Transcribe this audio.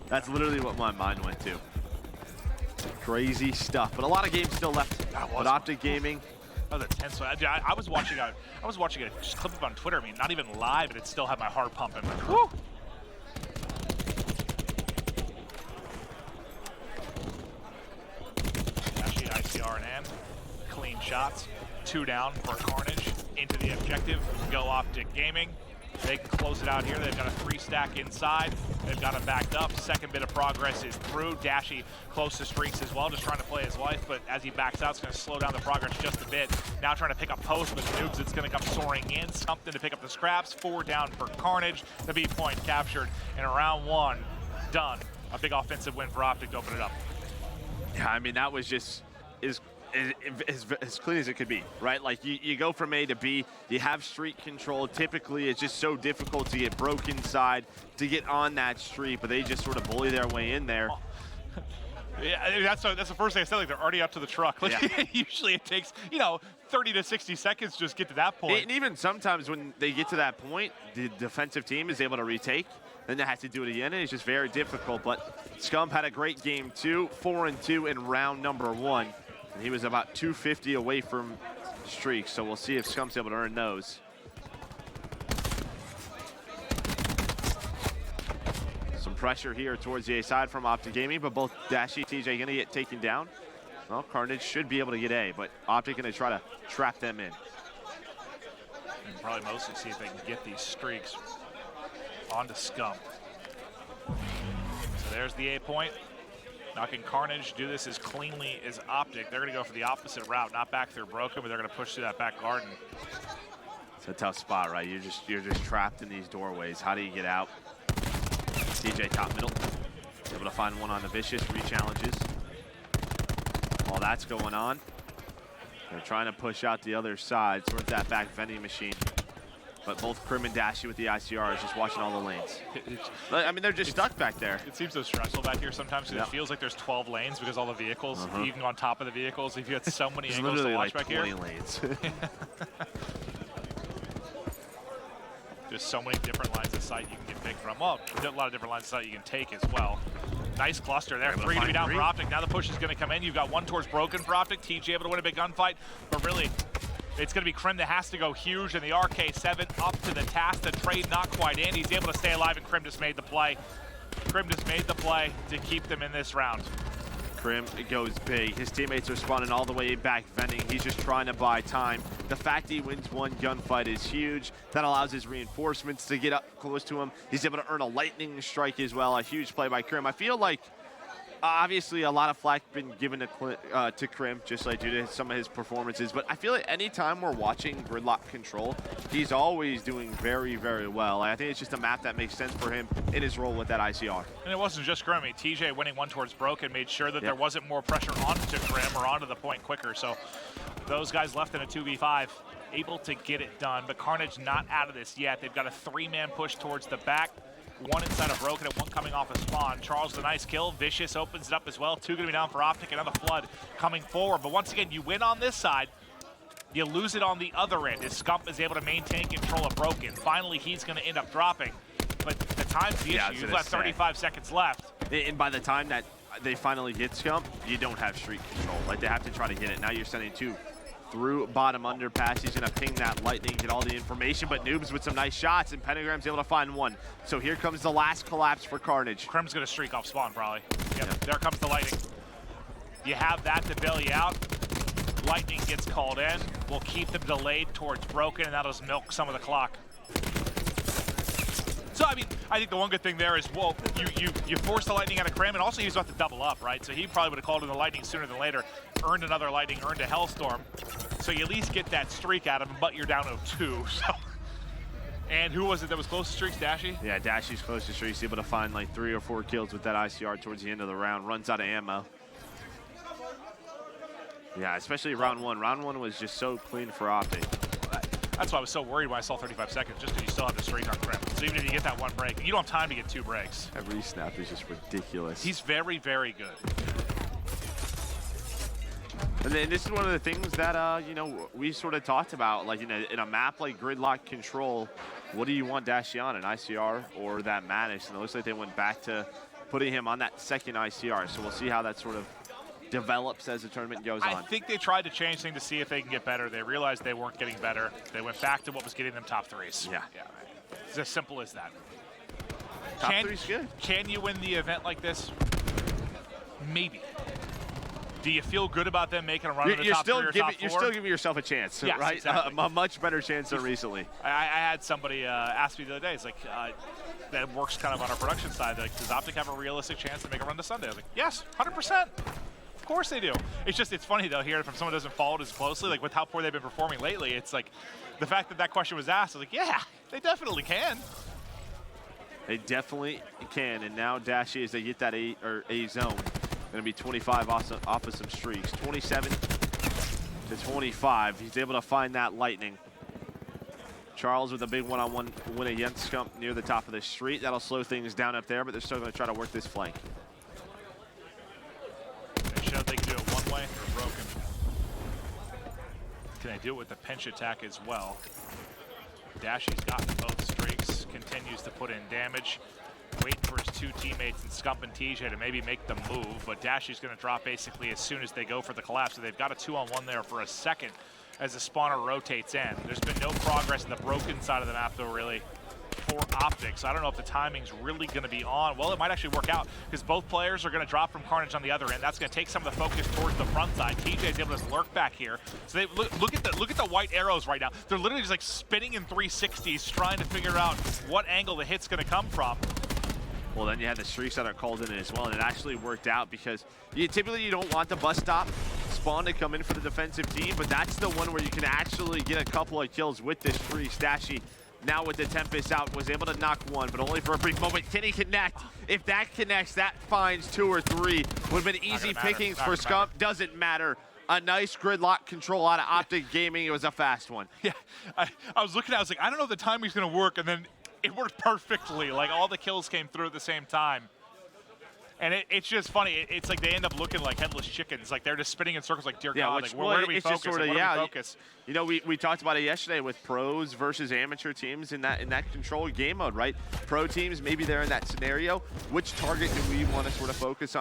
That's literally what my mind went to. Crazy stuff, but a lot of games still left. But Optic Gaming. That was a tense one. I was watching a clip of it on Twitter. I mean, not even live, and it still had my heart pumping. Woo! Actually, ICR in hand. Clean shots. 2 down for Carnage into the objective. Go Optic Gaming. They can close it out here. They've got a 3-stack inside. They've got it backed up. Second bit of progress is through. Dashy close to streaks as well, just trying to play his life, but as he backs out, it's going to slow down the progress just a bit. Now trying to pick up post, but Noobs, it's going to come soaring in. Something to pick up the scraps. 4 down for Carnage. The B point captured in round 1. Done. A big offensive win for Optic to open it up. Yeah, I mean, that was just as clean as it could be, right? Like, you go from A to B, you have streak control. Typically, it's just so difficult to get broke inside, to get on that streak, but they just sort of bully their way in there. Yeah, that's the first thing I said, like, they're already up to the truck. Like, yeah. Usually it takes, 30 to 60 seconds to just get to that point. And even sometimes when they get to that point, the defensive team is able to retake, then they have to do it again, and it's just very difficult. But Scump had a great game, too. 4-2 in round number 1. And he was about 250 away from streaks, so we'll see if Scump's able to earn those. Some pressure here towards the A side from Optic Gaming, but both Dashy and TJ gonna get taken down. Well, Carnage should be able to get A, but Optic gonna try to trap them in. And probably mostly see if they can get these streaks onto Scump. So there's the A point. Now can Carnage do this as cleanly as Optic? They're going to go for the opposite route, not back through Broken, but they're going to push through that back garden. It's a tough spot, right? You're just trapped in these doorways. How do you get out? DJ top middle, able to find one on the Vicious, re-challenges. While that's going on, they're trying to push out the other side towards that back vending machine. But both Crim and Dashy with the ICR is just watching all the lanes. I mean, they're just stuck back there. It seems so stressful back here sometimes because it feels like there's 12 lanes because all the vehicles, you can go on top of the vehicles. If you had so many angles to watch like back 20 here. lanes. There's so many different lines of sight you can get picked from. Well, a lot of different lines of sight you can take as well. Nice cluster there. 3 to be down for Optic. Now the push is going to come in. You've got 1 towards Broken for Optic. TJ able to win a big gunfight, but really, it's going to be Crim that has to go huge, and the RK7 up to the task. The trade not quite in. He's able to stay alive, and Crim just made the play. Crim just made the play to keep them in this round. Crim goes big. His teammates are spawning all the way back vending. He's just trying to buy time. The fact he wins 1 gunfight is huge. That allows his reinforcements to get up close to him. He's able to earn a lightning strike as well. A huge play by Crim. I feel like obviously a lot of flack been given to Crim, just like due to some of his performances. But I feel like anytime we're watching Gridlock Control, he's always doing very, very well. I think it's just a map that makes sense for him in his role with that ICR. And it wasn't just Crim. I mean, TJ winning 1 towards Broken made sure that there wasn't more pressure onto Crim or onto the point quicker. So those guys left in a 2v5, able to get it done. But Carnage not out of this yet. They've got a 3-man push towards the back. 1 inside of Broken and 1 coming off a spawn. Charles with a nice kill. Vicious opens it up as well. 2 going to be down for Optic. Another flood coming forward. But once again, you win on this side. You lose it on the other end as Scump is able to maintain control of Broken. Finally, he's going to end up dropping. But the time's the issue. You've got 35 seconds left. And by the time that they finally get Scump, you don't have streak control. Like, they have to try to get it. Now you're sending 2 through bottom underpass. He's gonna ping that lightning, get all the information, but Noobs with some nice shots, and Pentagram's able to find 1. So here comes the last collapse for Carnage. Crim's gonna streak off spawn, probably. Yep, there comes the lightning. You have that to bail you out. Lightning gets called in. We'll keep them delayed towards Broken, and that'll just milk some of the clock. So, I mean, I think the one good thing there is, well, you force the lightning out of Crim, and also he's about to double up, right? So he probably would have called in the lightning sooner than later, earned another lightning, earned a Hellstorm. So you at least get that streak out of him, but you're down to 2. So. And who was it that was close to streaks, Dashy? Yeah, Dashy's close to streaks, able to find like 3 or 4 kills with that ICR towards the end of the round, runs out of ammo. Yeah, especially round 1. Round 1 was just so clean for Optic. That's why I was so worried when I saw 35 seconds, just because you still have the streak on Crim. So even if you get that 1 break, you don't have time to get 2 breaks. Every snap is just ridiculous. He's very, very good. And then this is one of the things that, you know, we sort of talked about, like in a map like Gridlock Control, what do you want Dashy on, an ICR or that Maddox? And it looks like they went back to putting him on that second ICR. So we'll see how that sort of develops as the tournament goes on. I think they tried to change things to see if they can get better. They realized they weren't getting better. They went back to what was getting them top threes. Yeah. It's as simple as that. Top three's good. Can you win the event like this? Maybe. Do you feel good about them making a run in the top 3 or top 4? You're still giving yourself a chance, yes, right? Exactly. A much better chance than recently. I had somebody ask me the other day, it's like, that works kind of on our production side, like, does Optic have a realistic chance to make a run to Sunday? I was like, yes, 100%. Of course they do. It's funny, though, hearing from someone who doesn't follow it as closely, like with how poor they've been performing lately, it's like, the fact that that question was asked, I was like, yeah, they definitely can. They definitely can, and now Dashy, as they get that A zone, going to be 25 off of some streaks. 27 to 25. He's able to find that lightning. Charles with a big one-on-one win against Scump near the top of the street. That'll slow things down up there, but they're still going to try to work this flank. They showed they can do it one way or broken. Can they do it with the pinch attack as well? Dashy's gotten both streaks, continues to put in damage. Waiting for his two teammates in Scump and TJ to maybe make the move, but Dashy's going to drop basically as soon as they go for the collapse. So they've got a 2-on-1 there for a second as the spawner rotates in. There's been no progress in the broken side of the map, though, really, for Optic. So I don't know if the timing's really going to be on. Well, it might actually work out because both players are going to drop from Carnage on the other end. That's going to take some of the focus towards the front side. TJ's able to lurk back here. So they look at the white arrows right now. They're literally just like spinning in 360s, trying to figure out what angle the hit's going to come from. Well, then you had the streaks that are called in as well, and it actually worked out because typically you don't want the bus stop spawn to come in for the defensive team, but that's the one where you can actually get a couple of kills with this streak. Dashy, now with the Tempest out, was able to knock one, but only for a brief moment. Can he connect? If that connects, that finds 2 or 3. Would have been easy pickings for Scump. Doesn't matter. A nice gridlock control out of Optic Gaming. It was a fast one. Yeah, I was looking at it, I was like, I don't know if the timing's going to work, and then it worked perfectly. Like, all the kills came through at the same time. And it's just funny. It's like they end up looking like headless chickens. Like, they're just spinning in circles like, dear God, like, where do we focus? Sort of, like, where do we focus? You know, we talked about it yesterday with pros versus amateur teams in that controlled game mode, right? Pro teams, maybe they're in that scenario. Which target do we want to sort of focus on?